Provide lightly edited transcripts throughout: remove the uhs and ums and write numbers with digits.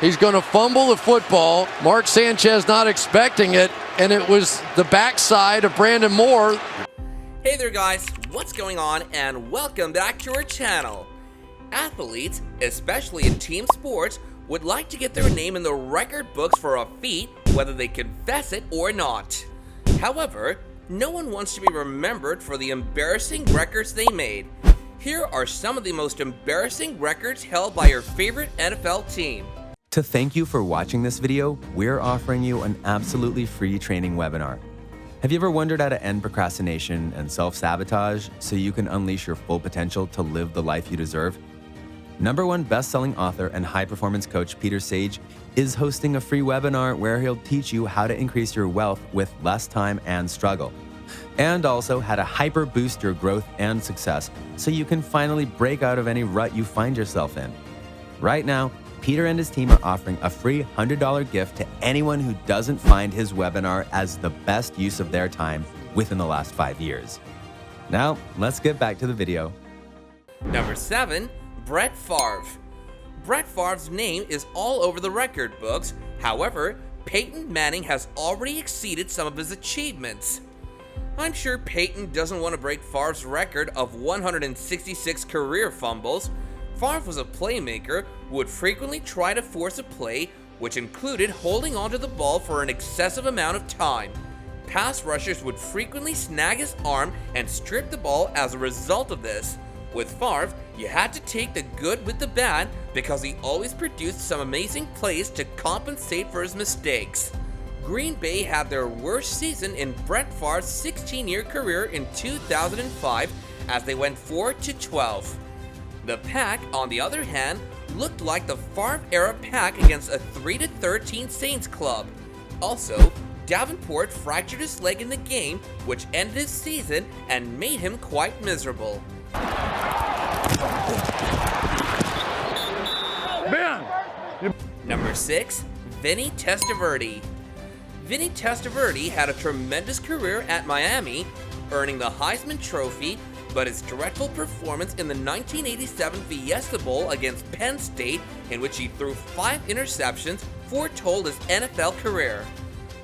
He's going to fumble the football. Mark Sanchez not expecting it, and it was the backside of Brandon Moore. Hey there guys, what's going on, and welcome back to our channel. Athletes, especially in team sports, would like to get their name in the record books for a feat, whether they confess it or not. However, no one wants to be remembered for the embarrassing records they made. Here are some of the most embarrassing records held by your favorite NFL team. To thank you for watching this video, we're offering you an absolutely free training webinar. Have you ever wondered how to end procrastination and self-sabotage so you can unleash your full potential to live the life you deserve? #1 best-selling author and high-performance coach Peter Sage is hosting a free webinar where he'll teach you how to increase your wealth with less time and struggle, and also how to hyper-boost your growth and success so you can finally break out of any rut you find yourself in. Right now, Peter and his team are offering a free $100 gift to anyone who doesn't find his webinar as the best use of their time within the last 5 years. Now, let's get back to the video. Number 7, Brett Favre. Brett Favre's name is all over the record books. However, Peyton Manning has already exceeded some of his achievements. I'm sure Peyton doesn't want to break Favre's record of 166 career fumbles. Favre was a playmaker who would frequently try to force a play, which included holding onto the ball for an excessive amount of time. Pass rushers would frequently snag his arm and strip the ball as a result of this. With Favre, you had to take the good with the bad because he always produced some amazing plays to compensate for his mistakes. Green Bay had their worst season in Brett Favre's 16-year career in 2005 as they went 4-12. The Pack, on the other hand, looked like the Favre-era Pack against a 3-13 Saints club. Also, Davenport fractured his leg in the game, which ended his season and made him quite miserable. Number 6, Vinny Testaverde. Vinny Testaverde had a tremendous career at Miami, earning the Heisman Trophy, but his dreadful performance in the 1987 Fiesta Bowl against Penn State, in which he threw 5 interceptions, foretold his NFL career.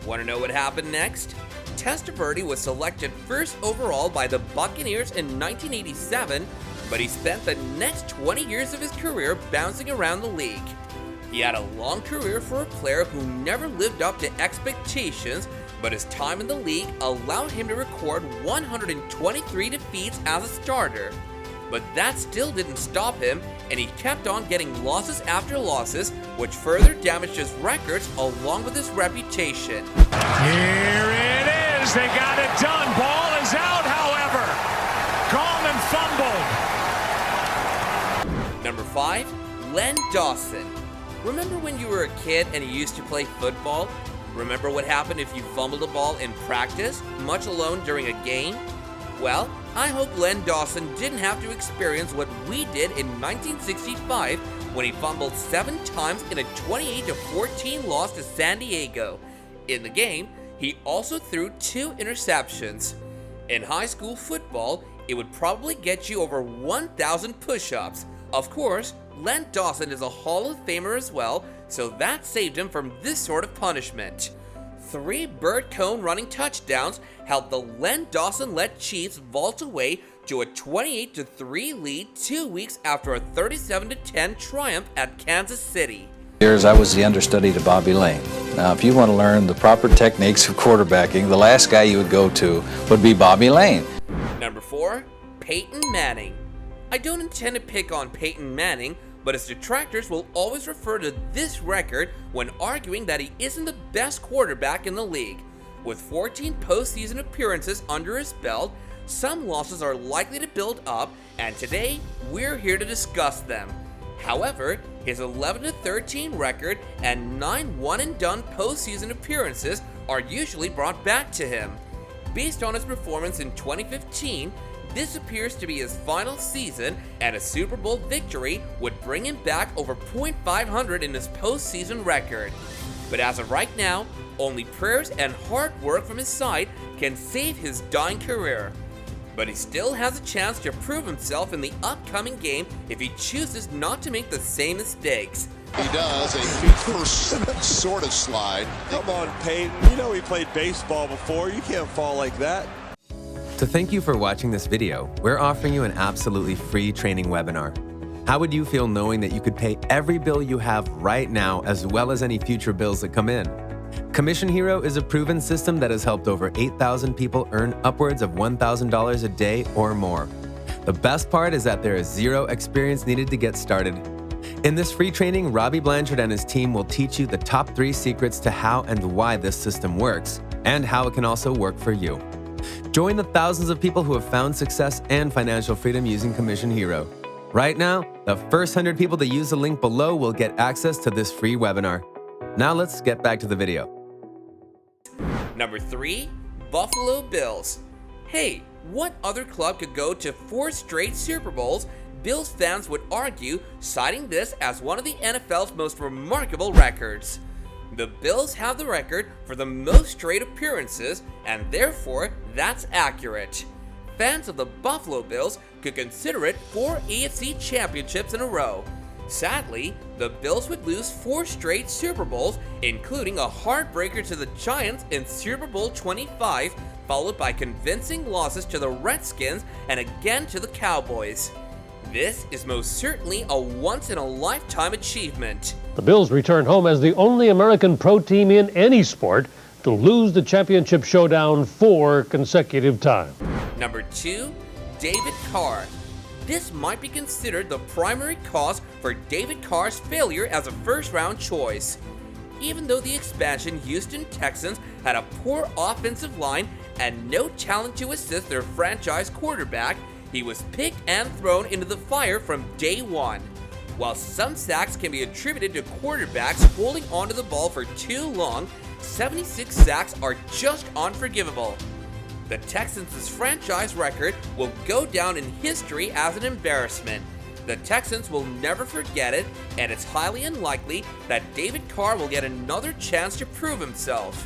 Want to know what happened next? Testaverde was selected first overall by the Buccaneers in 1987, but he spent the next 20 years of his career bouncing around the league. He had a long career for a player who never lived up to expectations, but his time in the league allowed him to record 123 defeats as a starter. But that still didn't stop him, and he kept on getting losses after losses, which further damaged his records along with his reputation. Here it is, they got it done. Ball is out, however. Gone and fumbled. Number 5, Len Dawson. Remember when you were a kid and you used to play football? Remember what happened if you fumbled a ball in practice, much alone during a game? Well, I hope Len Dawson didn't have to experience what we did in 1965 when he fumbled 7 times in a 28-14 loss to San Diego. In the game, he also threw 2 interceptions. In high school football, it would probably get you over 1,000 push-ups. Of course, Len Dawson is a Hall of Famer as well, so that saved him from this sort of punishment. 3 Bert Cone running touchdowns helped the Len Dawson-led Chiefs vault away to a 28-3 lead 2 weeks after a 37-10 triumph at Kansas City. Years I was the understudy to Bobby Lane. Now, if you want to learn the proper techniques of quarterbacking, the last guy you would go to would be Bobby Lane. Number 4, Peyton Manning. I don't intend to pick on Peyton Manning, but his detractors will always refer to this record when arguing that he isn't the best quarterback in the league. With 14 postseason appearances under his belt, some losses are likely to build up, and today we're here to discuss them. However, his 11-13 record and 9 one-and-done postseason appearances are usually brought back to him. Based on his performance in 2015, this appears to be his final season, and a Super Bowl victory would bring him back over .500 in his postseason record. But as of right now, only prayers and hard work from his side can save his dying career. But he still has a chance to prove himself in the upcoming game if he chooses not to make the same mistakes. He does a feet-first sort of slide. Come on, Peyton. You know he played baseball before. You can't fall like that. To thank you for watching this video, we're offering you an absolutely free training webinar. How would you feel knowing that you could pay every bill you have right now as well as any future bills that come in? Commission Hero is a proven system that has helped over 8,000 people earn upwards of $1,000 a day or more. The best part is that there is zero experience needed to get started. In this free training, Robbie Blanchard and his team will teach you the top 3 secrets to how and why this system works, and how it can also work for you. Join the thousands of people who have found success and financial freedom using Commission Hero. Right now, the first 100 people to use the link below will get access to this free webinar. Now let's get back to the video. Number 3, Buffalo Bills. Hey, what other club could go to 4 straight Super Bowls? Bills fans would argue, citing this as one of the NFL's most remarkable records. The Bills have the record for the most straight appearances, and therefore, that's accurate. Fans of the Buffalo Bills could consider it 4 AFC championships in a row. Sadly, the Bills would lose 4 straight Super Bowls, including a heartbreaker to the Giants in Super Bowl 25, followed by convincing losses to the Redskins and again to the Cowboys. This is most certainly a once-in-a-lifetime achievement. The Bills return home as the only American pro team in any sport to lose the championship showdown 4 consecutive times. Number 2, David Carr. This might be considered the primary cause for David Carr's failure as a first-round choice. Even though the expansion Houston Texans had a poor offensive line and no talent to assist their franchise quarterback, he was picked and thrown into the fire from day one. While some sacks can be attributed to quarterbacks holding onto the ball for too long, 76 sacks are just unforgivable. The Texans' franchise record will go down in history as an embarrassment. The Texans will never forget it, and it's highly unlikely that David Carr will get another chance to prove himself.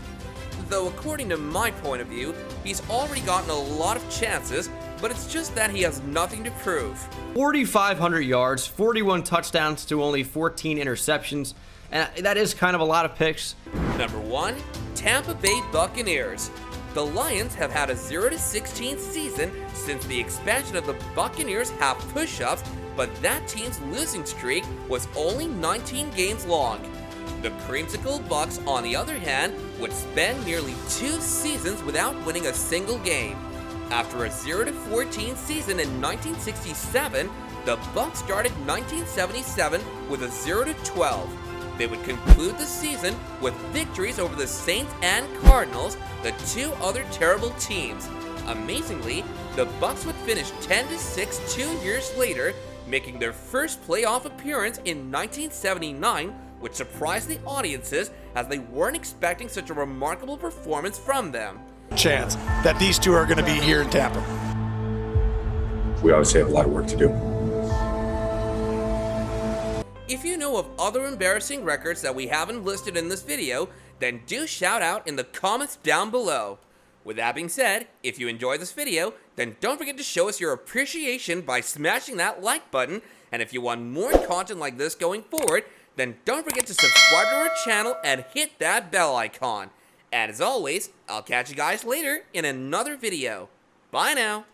Though according to my point of view, he's already gotten a lot of chances, but it's just that he has nothing to prove. 4,500 yards, 41 touchdowns to only 14 interceptions, and that is kind of a lot of picks. Number 1, Tampa Bay Buccaneers. The Lions have had a 0-16 season since the expansion of the Buccaneers have push-ups, but that team's losing streak was only 19 games long. The Creamsicle Bucks, on the other hand, would spend nearly 2 seasons without winning a single game. After a 0-14 season in 1967, the Bucks started 1977 with a 0-12. They would conclude the season with victories over the Saints and Cardinals, the 2 other terrible teams. Amazingly, the Bucks would finish 10-6 2 years later, making their first playoff appearance in 1979, which surprised the audiences as they weren't expecting such a remarkable performance from them. Chance that these 2 are going to be here in Tampa. We obviously have a lot of work to do. If you know of other embarrassing records that we haven't listed in this video, then do shout out in the comments down below. With that being said, if you enjoyed this video, then don't forget to show us your appreciation by smashing that like button, and if you want more content like this going forward, then don't forget to subscribe to our channel and hit that bell icon. And as always, I'll catch you guys later in another video. Bye now.